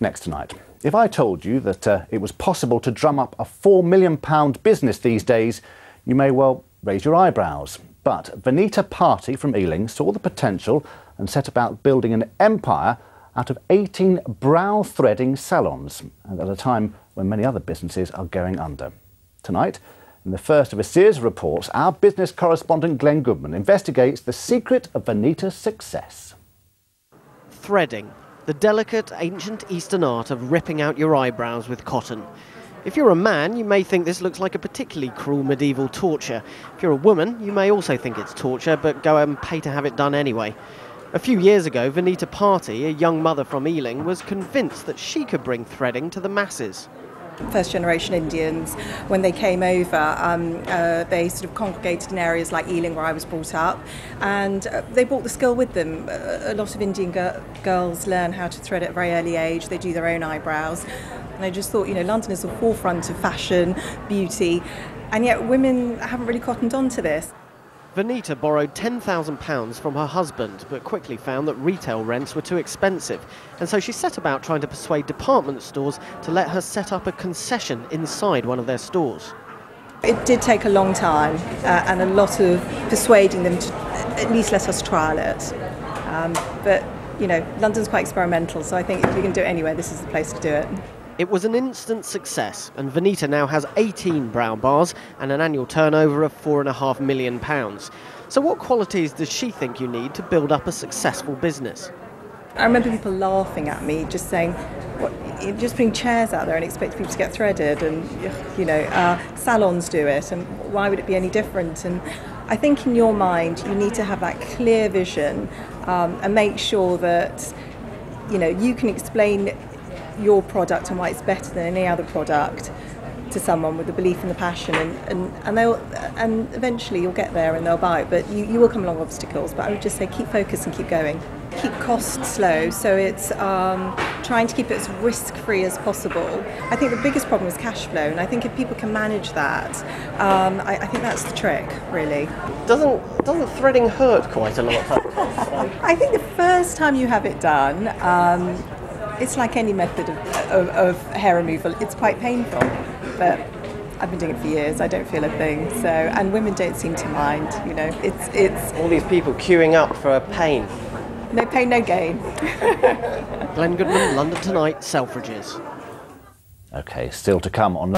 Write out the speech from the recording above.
Next tonight. If I told you that it was possible to drum up a £4 million business these days, you may well raise your eyebrows. But Vanita Parti from Ealing saw the potential and set about building an empire out of 18 brow threading salons, and at a time when many other businesses are going under. Tonight, in the first of a series of reports, our business correspondent Glenn Goodman investigates the secret of Vanita's success. Threading, the delicate ancient Eastern art of ripping out your eyebrows with cotton. If you're a man, you may think this looks like a particularly cruel medieval torture. If you're a woman, you may also think it's torture, but go and pay to have it done anyway. A few years ago, Vanita Parti, a young mother from Ealing, was convinced that she could bring threading to the masses. First generation Indians, when they came over, they sort of congregated in areas like Ealing, where I was brought up, and they brought the skill with them. A lot of Indian girls learn how to thread at a very early age. They do their own eyebrows, and I just thought, you know, London is the forefront of fashion, beauty, and yet women haven't really cottoned on to this. Vanita borrowed £10,000 from her husband, but quickly found that retail rents were too expensive, and so she set about trying to persuade department stores to let her set up a concession inside one of their stores. It did take a long time and a lot of persuading them to at least let us trial it. But, you know, London's quite experimental, so I think if you can do it anywhere, this is the place to do it. It was an instant success, and Vanita now has 18 brow bars and an annual turnover of £4.5 million. So what qualities does she think you need to build up a successful business? I remember people laughing at me, just saying, "What, you're just putting chairs out there and expect people to get threaded, and, you know, salons do it, and why would it be any different?" And I think in your mind you need to have that clear vision and make sure that, you know, you can explain your product and why it's better than any other product to someone with the belief and the passion, and eventually you'll get there and they'll buy it, but you will come along obstacles. But I would just say keep focused and keep going. Keep costs low, so it's trying to keep it as risk-free as possible. I think the biggest problem is cash flow, and I think if people can manage that, I think that's the trick, really. Doesn't threading hurt quite a lot? I think the first time you have it done, it's like any method of hair removal. It's quite painful, but I've been doing it for years. I don't feel a thing. So, and women don't seem to mind. You know, it's all these people queuing up for a pain. No pain, no gain. Glenn Goodman, London Tonight, Selfridges. OK, still to come on